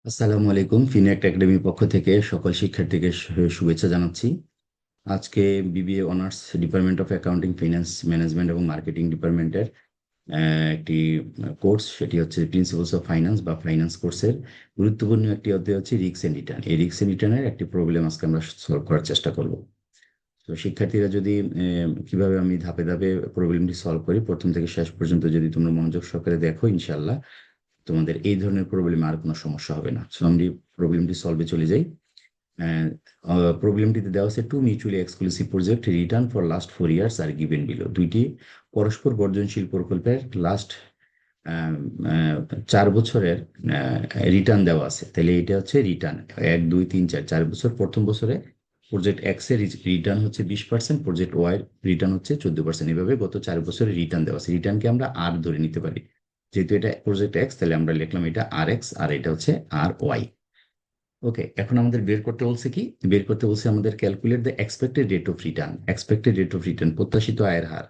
আসসালামু আলাইকুম। ফিনএক্ট একাডেমির পক্ষ থেকে সকল শিক্ষার্থীকে শুভেচ্ছা জানাচ্ছি। আজকে BBA honours department of accounting, finance management এবং মার্কেটিং ডিপার্টমেন্টের একটি কোর্স, সেটি হচ্ছে প্রিন্সিপালস অফ ফাইন্যান্স বা ফাইন্যান্স কোর্সের গুরুত্বপূর্ণ একটি অধ্যায় হচ্ছে রিস্ক এন্ড রিটার্ন। এই রিস্ক এন্ড রিটার্নের একটি প্রবলেম আজকে আমরা সলভ করার চেষ্টা করব। তো শিক্ষার্থীরা যদি কিভাবে আমি ধাপে ধাপে প্রবলেমটি সলভ করি প্রথম থেকে শেষ পর্যন্ত যদি তোমরা মনোযোগ সহকারে দেখো, ইনশাল্লাহ তোমাদের এই ধরনের প্রবলেমে আর কোনো সমস্যা হবে না। সো আমি প্রবলেমটি সলভে চলে যাই। প্রবলেমটিতে দেওয়া আছে two mutually exclusive project return for last 4 years are given below. দুইটি পরস্পর বর্জনশীল প্রকল্পের লাস্ট 4 বছরের রিটার্ন দেওয়া আছে। তাহলে এটা হচ্ছে রিটার্ন 1, 2, 3, 4, 4 বছর। প্রথম বছরে প্রজেক্ট এক্স এর রিটার্ন হচ্ছে 20%, প্রজেক্ট ওয়াই রিটার্ন হচ্ছে 14%। এভাবে গত 4 বছরের রিটার্ন দেওয়া আছে। রিটার্নকে আমরা আর ধরে নিতে পারি, যেহেতু এটা প্রজেক্ট এক্স, তাহলে আমরা লিখলাম এটা আর এক্স আর এটা হচ্ছে আর ওয়াই। ওকে, এখন আমাদের বের করতে বলছে কি? বের করতে বলছে আমাদের calculate the expected rate of return. Expected rate of return, প্রত্যাশিত আয়ের হার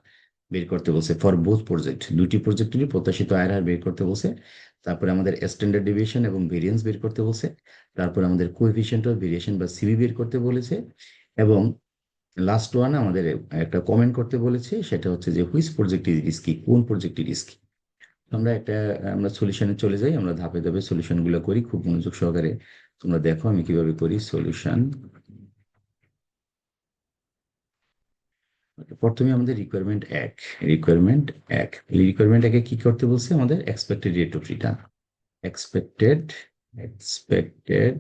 বের করতে বলছে ফর বোথ প্রজেক্ট। দুটি প্রজেক্টেরই প্রত্যাশিত আয়ের হার বের করতে বলছে। তারপরে আমাদের স্ট্যান্ডার্ড ডেভিয়েশন এবং ভেরিয়েন্স বের করতে বলছে। তারপর আমাদের কোএফিসিয়েন্ট অফ ভেরিয়েশন বা সিবি বের করতে বলেছে। এবং লাস্ট ওয়ান আমাদের একটা কমেন্ট করতে বলেছে, সেটা হচ্ছে যে হুইচ প্রজেক্ট ইজ রিস্কি, কোন প্রজেক্ট রিস্কি। আমরা সলিউশনে চলে যাই। আমরা ধাপে ধাপে সলিউশন গুলো করি, খুব মনোযোগ সহকারে তোমরা দেখো আমি কিভাবে করি সলিউশন। প্রথমে আমাদের রিকোয়ারমেন্ট একে কি করতে বলছে? আমাদের expected rate of return, expected expected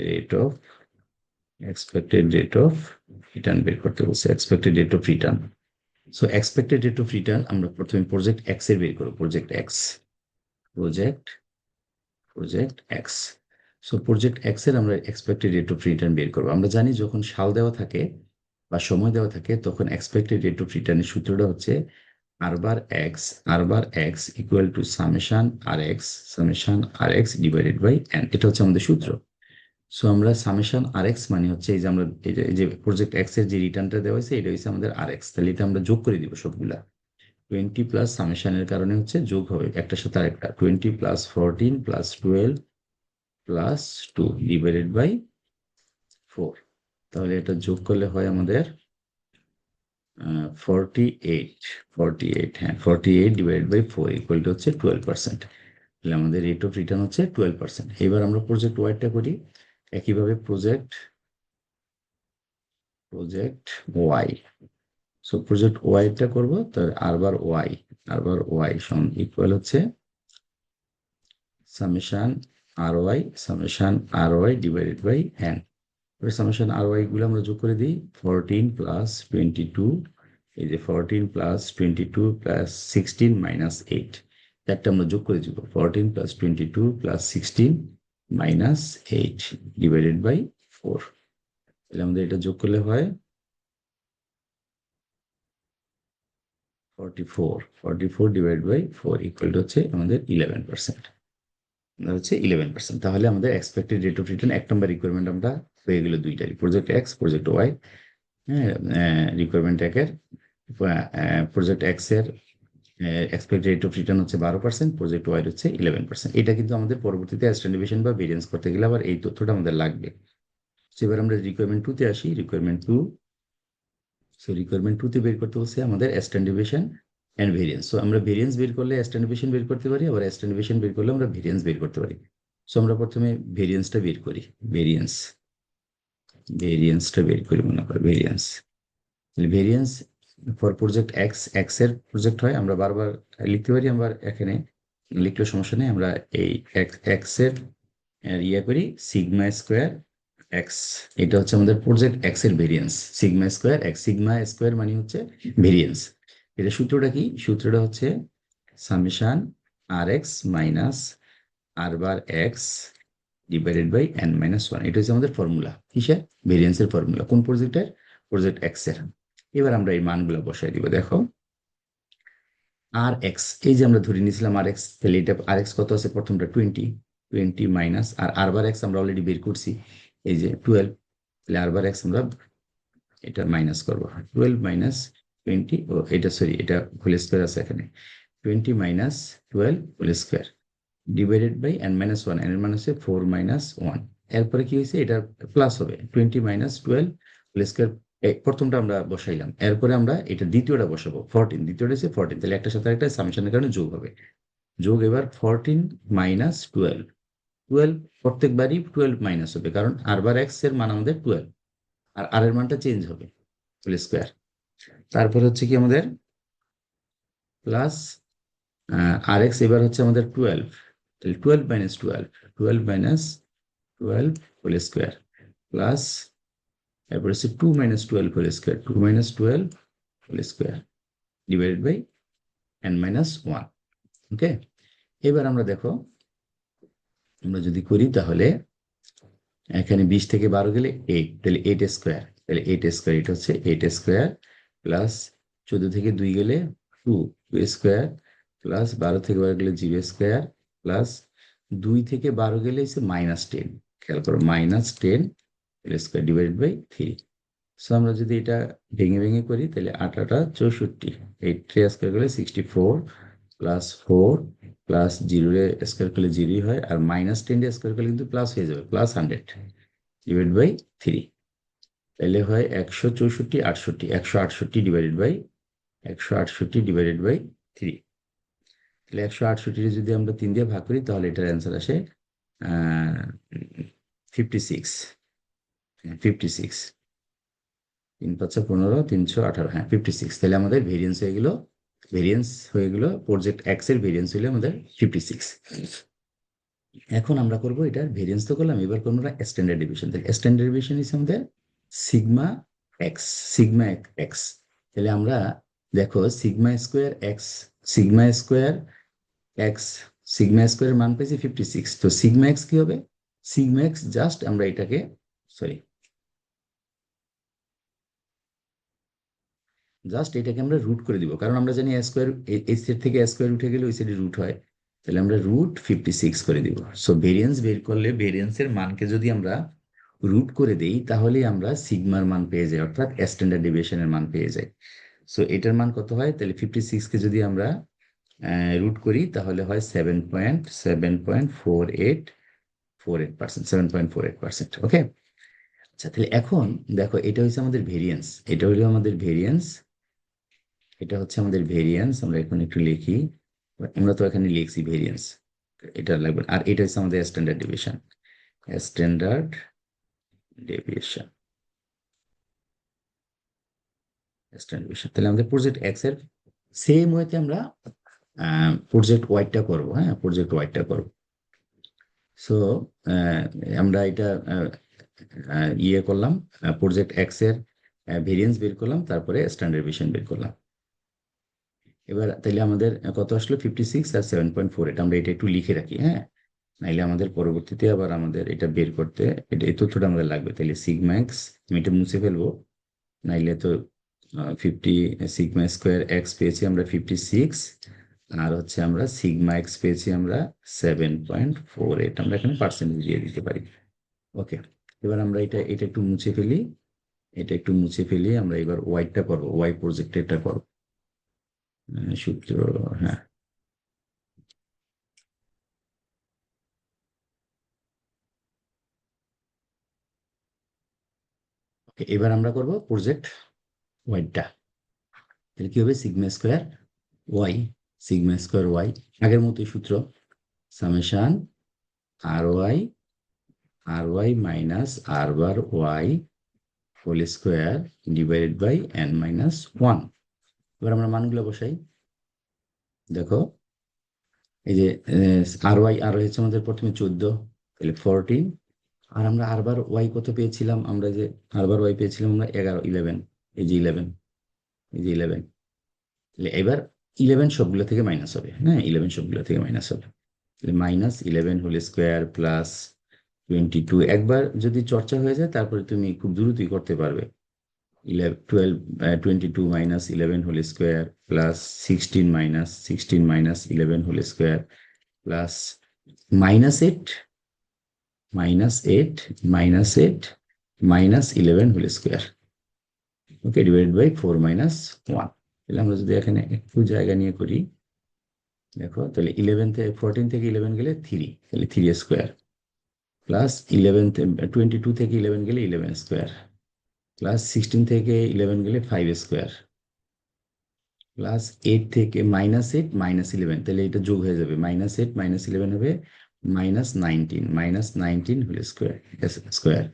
rate of expected rate of return বের করতে বলছে, expected rate of return. So expected rate of return আমরা প্রথমে প্রজেক্ট এক্স এর বের করবো। Project x, project project x. So project X এর আমরা এক্সপেক্টেড রেট অফ রিটার্ন বের করবো। আমরা জানি যখন সাল দেওয়া থাকে বা সময় দেওয়া থাকে তখন এক্সপেক্টেড রেট অফ রিটার্নের সূত্রটা হচ্ছে R bar X equal to summation R X divided by N. এটা হচ্ছে আমাদের সূত্র। সো আমরা সামেশন আর এক্স মানে হচ্ছে এই যে আমরা এই যে প্রজেক্ট এক্স এর যে রিটার্নটা দেওয়া হয়েছে এটা হচ্ছে আমাদের আর এক্স। তাহলে এটা আমরা যোগ করে দিব সবগুলা। 20 প্লাস সামেশনের কারণে হচ্ছে যোগ হবে একটার সাথে আরেকটা। 20 plus 14 plus 12 plus 2 divided by 4। তাহলে এটা যোগ করলে হয় আমাদের 48। 48, হ্যাঁ, 48 ডিভাইডেড বাই 4 ইকুয়াল টু হচ্ছে 12%। তাহলে আমাদের রেট অফ রিটার্ন হচ্ছে 12%। এবার আমরা প্রজেক্ট ওয়াইটা করি একইভাবে। Project project Y. So project ওয়াইটা করবো, তার আর বার ওয়াই সমান ইকুয়াল হচ্ছে summation R Y divided by N. Summation R Y গুলো আমরা যোগ করে দিই। 14 প্লাস 22, এই যে 14 প্লাস 22 প্লাস 16 মাইনাস 8, একটা আমরা যোগ করে দিব। 14 plus 22 plus 16 minus 8 divided by 4। তাহলে আমাদের এটা যোগ করলে হয় 44। 44 ডিভাইড বাই 4 ইকুয়াল টু হচ্ছে আমাদের 11%। হচ্ছে 11%। তাহলে আমাদের এক্সপেক্টেড রেট অফ রিটার্ন এক নম্বর রিকোয়ারমেন্ট আমরা হয়ে গেল দুইটারই, প্রজেক্ট এক্স প্রজেক্ট ওয়াই। হ্যাঁ, রিকোয়ারমেন্ট একের প্রজেক্ট এক্স এর এক্সপেক্টেড রেট অফ রিটার্ন হচ্ছে 12%, প্রজেক্ট ওয়াই হচ্ছে 11%। এটা কিন্তু আমাদের পরবর্তীতে স্ট্যান্ডার্ডেশন বা ভেরিয়েন্স করতে গেলে আবার এই তথ্যটা আমাদের লাগবে। এবার আমরা রিকোয়ারমেন্ট টু তে আসি। রিকোয়ারমেন্ট টু তে বের করতে হচ্ছে আমাদের স্ট্যান্ডার্ডেশন এন্ড ভেরিয়েন্স। সো আমরা ভেরিয়েন্স বের করলে স্ট্যান্ডার্ডেশন বের করতে পারি, আবার স্ট্যান্ডার্ডেশন বের করলে আমরা ভেরিয়েন্স বের করতে পারি। সো আমরা প্রথমে ভেরিয়েন্সটা বের করি। ভেরিয়েন্স ভেরিয়েন্সটা বের করি, মনে করি variance. Variance for project x, x এর প্রজেক্ট হয়, আমরা বারবার লিখতে পারি। আমরা এখানে লিখলে সমস্যা নেই। আমরা এই এক্স এর ইয়ে করি সিগমা স্কোয়ার এক্স। এটা হচ্ছে আমাদের প্রজেক্ট এক্স এর variance. Sigma square X, sigma square মানে হচ্ছে ভেরিয়েন্স। এটা সূত্রটা কি? সূত্রটা হচ্ছে summation R X minus R bar X divided by N minus one. এটা হচ্ছে আমাদের ফর্মুলা। কিসের? ভেরিয়েন্সের ফর্মুলা। কোন প্রজেক্টের? প্রজেক্ট এক্স এর। এবার আমরা এই মানগুলো বসাই দিব। দেখো আর এক্স, এই যে আমরা ধরে নিয়েছিলাম আর এক্স, তাহলে এটা আর এক্স কত আছে? প্রথমটা 20, 20 মাইনাস আর বার এক্স আমরা অলরেডি বের করছি, এই যে 12। তাহলে আর বার এক্স আমরা এটা মাইনাস করবো। 12 মাইনাস 20, ও এটা সরি, এটা হোল স্কোয়ার আছে এখানে। 20 minus 12 whole square divided by n minus one, n এর মান হচ্ছে 4 মাইনাস ওয়ান। এরপরে কি হয়েছে, এটা প্লাস হবে 20 মাইনাস 12 হোল স্কয়ার। প্রথমটা আমরা বসাইলাম, এরপরে আমরা এটা দ্বিতীয়টা বসাবো 14, দ্বিতীয়টা হচ্ছে 14, তাহলে একটা সাথে একটা সামেশনের কারণে যোগ হবে। যোগ এবার 14 মাইনাস 12, 12 প্রত্যেকবারই 12 মাইনাস হবে, কারণ আর বার এক্স এর মান আমাদের 12, আর আর এর মানটা চেঞ্জ হবে হোল স্কয়ার। তারপরে হচ্ছে কি আমাদের প্লাস আর এক্স এবার হচ্ছে আমাদের 12, তাহলে 12 minus 12, 12 minus 12 whole square plus এরপর হচ্ছে 2 minus 12 whole square, 2 minus 12 whole square divided by n minus one. Okay, এবার আমরা দেখো, আমরা যদি করি তাহলে এখানে 20 থেকে 12 গেলে 8, তাহলে 8 স্কয়ার, তাহলে 8 স্কয়ার, এটা হচ্ছে 8 স্কয়ার প্লাস 14 থেকে 2 গেলে 2 স্কয়ার প্লাস 12 থেকে 12 গেলে 0 স্কয়ার প্লাস 2 থেকে 12 গেলে হচ্ছে মাইনাস 10, খেয়াল করো minus 10 square divided by 3। So আমরা যদি এটা ভেঙে ভেঙে করি তাহলে 8 8 64, 8 3 স্কয়ার করলে 64 প্লাস 4 প্লাস 0 স্কয়ার করলে 0 হয়, আর মাইনাস 10 স্কয়ার করলে কিন্তু প্লাস হয়ে যাবে, প্লাস 100 ডিভাইড বাই 3, তাহলে হয় 164 68, 168 ডিভাইডেড বাই 168 ডিভাইডেড বাই 3। তাহলে 168 যদি আমরা 3 দিয়ে ভাগ করি তাহলে এটার অ্যান্সার আসে 56, 56, 3 5 15, 318, হ্যাঁ 56। তাহলে আমাদের ভেরিয়েন্স হয়ে গেল প্রজেক্ট এক্স এর ভেরিয়েন্স হইলে আমাদের 56। এখন আমরা করব এটার ভেরিয়েন্স তো করলাম, এবার করবো আমরা স্ট্যান্ডার্ড ডেভিয়েশন। তাহলে স্ট্যান্ডার্ড ডেভিয়েশন হিসেবে আমাদের সিগমা এক্স, সিগমা এক্স। তাহলে আমরা দেখো sigma square X, sigma square X, sigma স্কোয়ারের মান পেয়েছি 56, তো সিগমা এক্স কি হবে, সিগমা এক্স জাস্ট আমরা এটাকে আমরা রুট করে দিব, কারণ আমরা জানি স্কোয়ার এই সাইড থেকে স্কোয়ার উঠে গেলে ওই সাইডে রুট হয়, তাহলে আমরা রুট 56 করে দিব। সো ভেরিয়েন্স বের করলে ভেরিয়েন্সের মানকে যদি আমরা রুট করে দেই তাহলে আমরা সিগমার মান পেয়ে যাই, অর্থাৎ স্ট্যান্ডার্ড ডেভিয়েশনের মান পেয়ে যাই। সো এটার মান কত হয়, তাহলে 56 কে যদি আমরা রুট করি তাহলে হয় 7.4848%, 7.48%। ওকে, আচ্ছা তাহলে এখন দেখো এটা হচ্ছে আমাদের ভেরিয়েন্স, এটা হলো আমাদের ভেরিয়েন্স, এটা হচ্ছে আমাদের ভেরিয়েন্স। আমরা এখন একটু লিখি, আমরা তো এখানে লিখছি ভেরিয়েন্স, এটা লাগবে। আর এটা হচ্ছে আমাদের standard deviation, standard deviation, standard deviation. তাহলে আমাদের প্রজেক্ট এক্স এর সেম ওয়েতে আমরা প্রজেক্ট ওয়াইটা করব, হ্যাঁ প্রজেক্ট ওয়াইটা করব। সো আমরা এটা ইয়ে করলাম, প্রজেক্ট এক্স এর ভেরিয়েন্স বের করলাম, তারপরে স্ট্যান্ডার্ড ডেভিয়েশন বের করলাম। এবার তাইলে আমাদের কত আসলো 56 আর 7.48, আমরা এটা একটু লিখে রাখি, হ্যাঁ নাইলে আমাদের পরবর্তীতে আবার আমাদের এটা বের করতে এটা এই তথ্যটা আমাদের লাগবে। তাহলে সিগমা এক্স, আমি এটা মুছে ফেলবো, নাইলে তো 50 সিগমা স্কোয়ার এক্স পেয়েছি আমরা 56, আর হচ্ছে আমরা সিগমা এক্স পেয়েছি আমরা 7.48, আমরা এখানে পার্সেন্টেজ দিয়ে দিতে পারি। ওকে, এবার আমরা এটা একটু মুছে ফেলি, এটা একটু মুছে ফেলি, আমরা এবার ওয়াইটা করবো, ওয়াই প্রজেক্টেরটা করবো, সূত্র, হ্যাঁ ওকে, এবার আমরা করব প্রজেক্ট ওয়াইটা। তাহলে কি হবে, sigma square Y, sigma square Y আগের মতোই সূত্র, summation R Y minus R bar Y whole square divided by N minus one. এবার আমরা মানগুলো বসাই, দেখো এই যে আর ওয়াই হচ্ছে আমাদের প্রথমে 14, তাহলে 14, আর আমরা আর বার ওয়াই কত পেয়েছিলাম, আমরা যে আর বার ওয়াই পেয়েছিলাম আমরা 11, 11, এই যে 11, এই যে 11, তাহলে এবার 11 সবগুলো থেকে মাইনাস হবে, হ্যাঁ 11 সবগুলো থেকে মাইনাস হবে, তাহলে মাইনাস 11 হোল স্কোয়ার প্লাস 22, একবার যদি চর্চা হয়ে যায় তারপরে তুমি খুব দ্রুতই করতে পারবে। 22 minus 11 whole square plus 16 minus 11 whole square plus -8 minus 11 whole square, okay divided by 4 minus 1। তাহলে আমরা যদি এখানে একটু জায়গা নিয়ে করি, দেখো তাহলে 14 থেকে 11 গেলে 3, তাহলে 3 স্কোয়ার, প্লাস 22 থেকে 11 গেলে 11 স্কোয়ার, প্লাস 16 থেকে 11 গেলে 5 স্কোয়ার, প্লাস 8 থেকে -8 -11, তাহলে এটা যোগ হয়ে যাবে, -8 -11 হবে -19 whole square square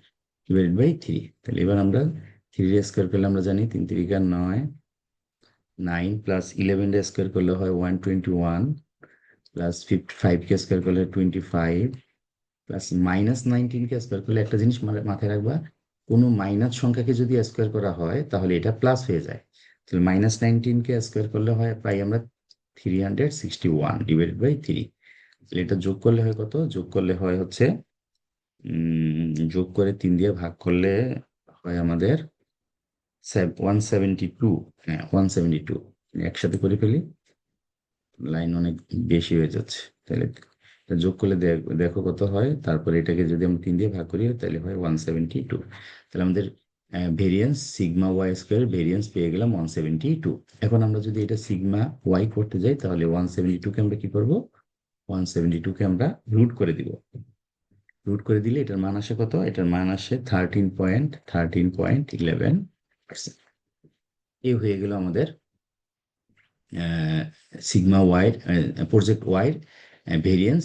divided by 3। তাহলে এবার আমরা 3 স্কোয়ার করলে আমরা জানি 3 3 9, 9 প্লাস 11 স্কোয়ার করলে হয় 121, প্লাস 5 কে স্কোয়ার করলে 25, প্লাস -19 কে স্কোয়ার করলে একটা জিনিস মাথায় রাখবা, কোনো মাইনাস সংখ্যাকে যদি স্কোয়ার করা হয় তাহলে এটা প্লাস হয়ে যায়। তাহলে -19 কে স্কোয়ার করলে হয় পাই আমরা 361 ডিভাইডেড বাই 3। তাহলে এটা যোগ করলে হয় কত? যোগ করলে হয় হচ্ছে যোগ করে 3 দিয়ে ভাগ করলে হয় আমাদের 172। হ্যাঁ 172, একসাথে করে ফেলি, লাইন অনেক বেশি হয়ে যাচ্ছে। তাহলে এটা যোগ করলে দেখো কত হয়, তারপরে এটাকে যদি আমরা 3 দিয়ে ভাগ করি তাহলে হয় 172। তাহলে আমাদের variance sigma Y square variance পেয়ে গেলাম 172। এখন আমরা যদি এটা সিগমা ওয়াই করতে যাই তাহলে 172 কে আমরা কি করবো, 172 কে আমরা রুট করে দিব। রুট করে দিলে এটার মান আসে কত? এটার মান আসে 13.11%। এই হয়ে গেল আমাদের sigma Y, project Y variance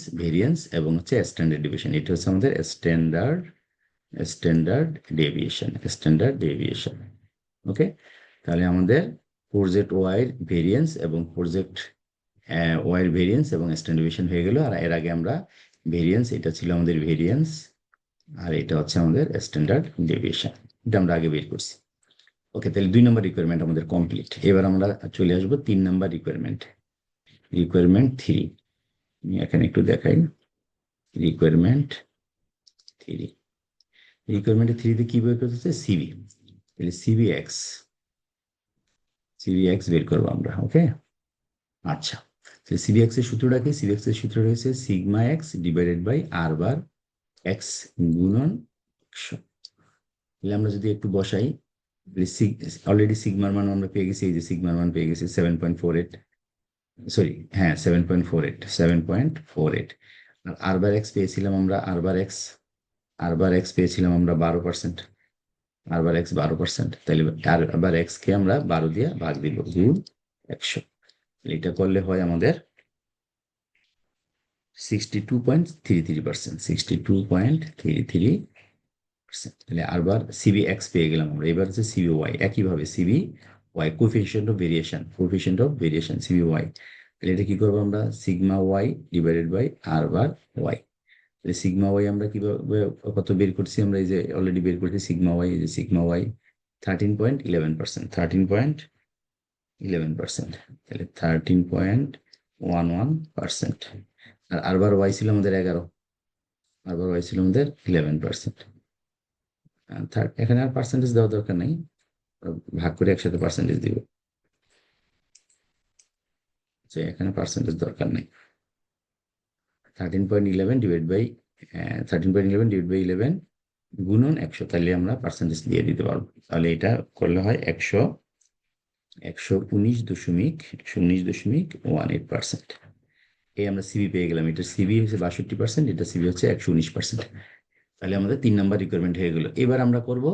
এবং হচ্ছে স্ট্যান্ডার্ড ডেভিয়েশন। এটা হচ্ছে আমাদের স্ট্যান্ডার্ড ডেভিয়েশন। ওকে, তাহলে আমাদের প্রজেক্ট ওয়াই ভেরিয়েন্স এবং প্রজেক্ট ওয়াই ভেরিয়েন্স এবং স্ট্যান্ডার্ড ডেভিয়েশন হয়ে গেল। আর এর আগে আমরা ভেরিয়েন্স, এটা ছিল আমাদের ভেরিয়েন্স, আর এটা হচ্ছে আমাদের স্ট্যান্ডার্ড ডেভিয়েশন, এটা আমরা আগে বের করছি। ওকে, তাহলে 2 নম্বর রিকোয়ারমেন্ট আমাদের কমপ্লিট। এবার আমরা চলে আসবো 3 নম্বর রিকোয়ারমেন্ট, রিকোয়ারমেন্ট 3। আমি এখানে একটু দেখাই, রিকোয়ারমেন্ট 3। রিকোয়ারমেন্ট 3তে কি বের করতে হচ্ছে? সিবি। তাহলে সিবিএক্স বের করবো আমরা। ওকে, আচ্ছা, সিবিএক্স এর সূত্রটা কি? সিবিএক্স এর সূত্র রয়েছে সিগমা এক্স ডিভাইডেড বাই আর বার এক্স গুণন 100। তাহলে আমরা যদি একটু বসাই, অলরেডি সিগমার মান আমরা পেয়ে গেছি, এই যে সিগমার মান পেয়ে গেছি 7.48, সরি হ্যাঁ 7.48। আর আর বার এক্স পেয়েছিলাম আমরা, আর বার এক্স পেয়েছিলাম আমরা 12%, আর বার এক্স 12%। তাহলে আর বার এক্স কে আমরা 12 দিয়ে ভাগ দিব, গুণ 100। এটা করলে হয় আমাদের 62.33%, 62.33%। তাহলে আরবার সিবি এক্স পেয়ে গেলাম আমরা। এবার হচ্ছে সিবি ওয়াই, একইভাবে CV Y coefficient of variation CV Y. তাহলে এটা কি করবো আমরা? সিগমা ওয়াই ডিভাইডেড বাই আর বার ওয়াই। তাহলে সিগমা ওয়াই আমরা কিভাবে কত বের করছি? আমরা এই যে অলরেডি বের করছি সিগমা ওয়াই, এই যে সিগমা ওয়াই 13.11%, তাহলে 13.11%। আর আরবার ওয়াই ছিল আমাদের 11, আরবার ওয়াই ছিল আমাদের 11%। এখানে আর পার্সেন্টেজ দেওয়ার দরকার নেই, ভাগ করে একসাথে পার্সেন্টেজ দিব, যে এখানে পার্সেন্টেজ দরকার নেই। 13.11 ডিভাইড বাই 11 গুণন 100, তাহলে আমরা পার্সেন্টেজ দিয়ে দিতে পারবো। তাহলে এটা করলে হয় 119.18%। এই আমরা সিবি পেয়ে গেলাম। এটা সিবি হচ্ছে 62%, এটা সিবি হচ্ছে 119%। তাহলে আমাদের 3 নাম্বার রিকোয়ারমেন্ট হয়ে গেল। এবার আমরা করব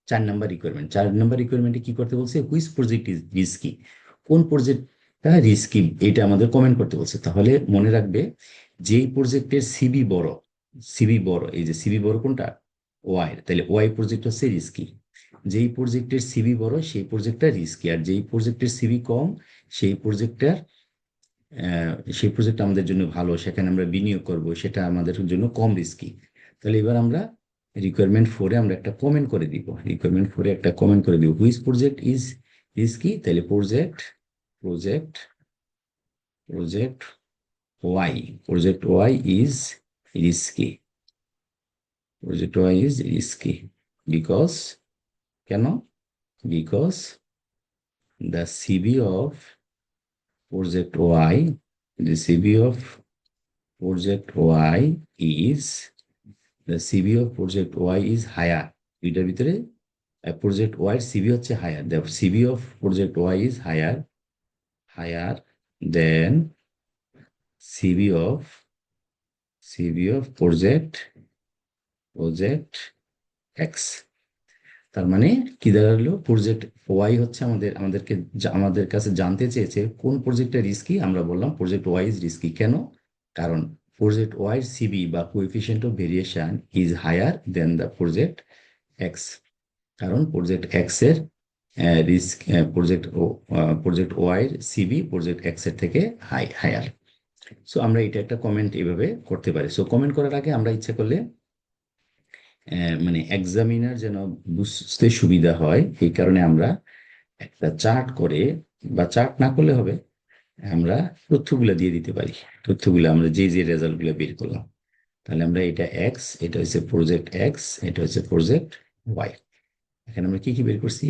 4 নাম্বার রিকোয়ারমেন্ট। 4 নাম্বার রিকোয়ারমেন্টে কি করতে বলছে? হুইচ প্রজেক্ট ইজ রিস্কি, কোন প্রজেক্টটা রিস্কি, এটা আমাদের কমেন্ট করতে বলছে। তাহলে মনে রাখবে, যেই প্রজেক্টের সিবি বড়, এই যে সিবি বড় কোনটা? ওয়াই। তাহলে ওয়াই প্রজেক্ট হচ্ছে রিস্কি। যেই প্রজেক্টের সিবি বড় সেই প্রজেক্টটা রিস্কি, আর যেই প্রজেক্টের সিবি কম সেই প্রজেক্টটা সেই প্রজেক্ট আমাদের জন্য ভালো, সেখানে আমরা বিনিয়োগ করব, সেটা আমাদের জন্য কম রিস্কি। তাহলে এবার আমরা রিকোয়ারমেন্ট 4-এ আমরা একটা কমেন্ট করে দিব, হুইচ প্রজেক্ট ইজ রিস্কি। তাহলে project project Y is risky, because, কেন? Because the CV of project Y, the CB of project Y is, the CB of project Y is higher. দুইটার ভিতরে project Y এর CB হচ্ছে higher. The CB of project Y is higher than CV of project X. তার মানে কি দাঁড়ালো, project Y হচ্ছে আমাদের কাছে জানতে চেয়েছে কোন প্রজেক্টটা রিস্কি। আমরা বললাম প্রজেক্ট ওয়াই ইজ রিস্কি। কেন? কারণ প্রজেক্ট ওয়াই সিবি বা coefficient of variation is higher than the project X. কারণ প্রজেক্ট এক্স এর রিস্ক, প্রজেক্ট ওয়াই এর সিবি প্রজেক্ট এক্স এর থেকে হায়ার। সো আমরা এটা একটা কমেন্ট এভাবে করতে পারি। সো কমেন্ট করার আগে আমরা ইচ্ছা করলে মানে এক্সামিনার যেন বুঝতে সুবিধা হয়, এই কারণে আমরা একটা চার্ট করে, বা চার্ট না করলে হবে, আমরা তথ্যগুলো দিয়ে দিতে পারি। তথ্যগুলো আমরা যে রেজাল্টগুলো বের করলাম, তাহলে আমরা এটা এক্স, এটা হচ্ছে প্রজেক্ট এক্স, এটা হচ্ছে প্রজেক্ট ওয়াই। এখানে আমরা কি কি বের করছি?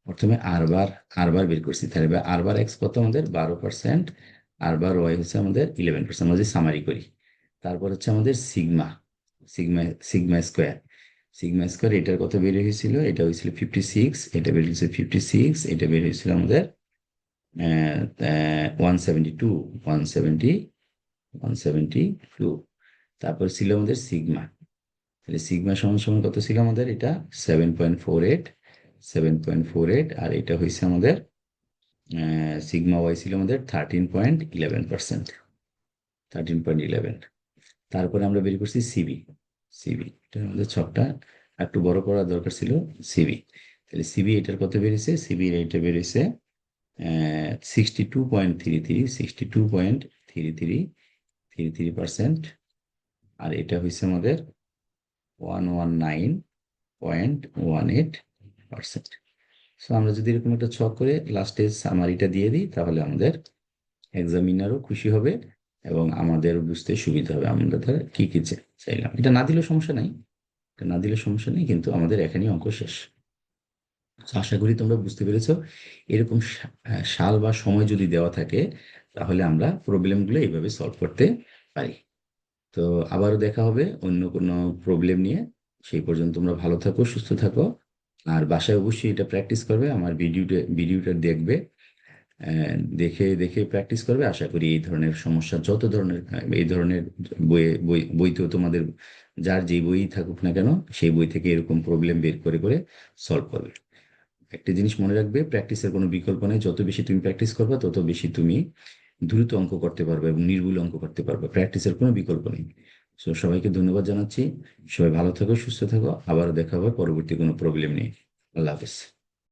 প্রথমে আর বার বের করছি। তাহলে আর বার এক্স কত আমাদের 12%, আর বার ওয়াই হচ্ছে আমাদের 11%। আমরা যদি সামারি করি, তারপর হচ্ছে আমাদের সিগমা সিগমা সিগমা স্কোয়ার এটার কত বের হয়েছিল? এটা হয়েছিল 56, এটা বের হয়েছে 56, এটা বের হয়েছিল আমাদের 172, 172। তারপর ছিল আমাদের সিগমা। তাহলে সিগমা সমান সমান কত ছিল আমাদের? এটা 7.48, আর এটা হয়েছে আমাদের সিগমা ওয়াই ছিল আমাদের 13.11%, 13.11। তারপরে আমরা বের করছি সিবি এটা আমাদের ছকটা একটু বড় করার দরকার ছিল। সিবি, তাহলে সিবি এটার কত বেরিয়েছে? সিবি এটা বেরিয়েছে 62.33%, আর এটা হয়েছে আমাদের 119.18%। সো আমরা যদি এরকম একটা ছক করে লাস্টে সামারিটা দিয়ে দিই, তাহলে আমাদের এক্সামিনারও খুশি হবে এবং আমাদের বুঝতে সুবিধা হবে আমরা তার কি কি চাইলাম। এটা না দিলেও সমস্যা নাই, কিন্তু আমাদের এখানেই অঙ্ক শেষ। আশা করি তোমরা বুঝতে পেরেছো। এরকম সাল বা সময় যদি দেওয়া থাকে, তাহলে আমরা প্রবলেমগুলো এইভাবে সলভ করতে পারি। তো আবারও দেখা হবে অন্য কোনো প্রবলেম নিয়ে। সেই পর্যন্ত তোমরা ভালো থাকো, সুস্থ থাকো, আর বাসায় অবশ্যই এটা প্র্যাকটিস করবে। আমার ভিডিওটা দেখবে, দেখে দেখে প্র্যাকটিস করবে। আশা করি এই ধরনের সমস্যা, যত ধরনের এই ধরনের বইতেও তোমাদের যার যেই বই থাকুক না কেন, সেই বই থেকে এরকম প্রবলেম বের করে করে সলভ করবে। একটা জিনিস মনে রাখবে, প্র্যাকটিসের কোনো বিকল্প নেই। যত বেশি তুমি প্র্যাকটিস করবে, তত বেশি তুমি দ্রুত অঙ্ক করতে পারবে এবং নির্ভুল অঙ্ক করতে পারবে। প্র্যাকটিসের কোনো বিকল্প নেই। সো সবাইকে ধন্যবাদ জানাচ্ছি। সবাই ভালো থাকো, সুস্থ থাকো। আবারও দেখা হবে পরবর্তী কোনো প্রবলেম নেই। আল্লাহ হাফেজ।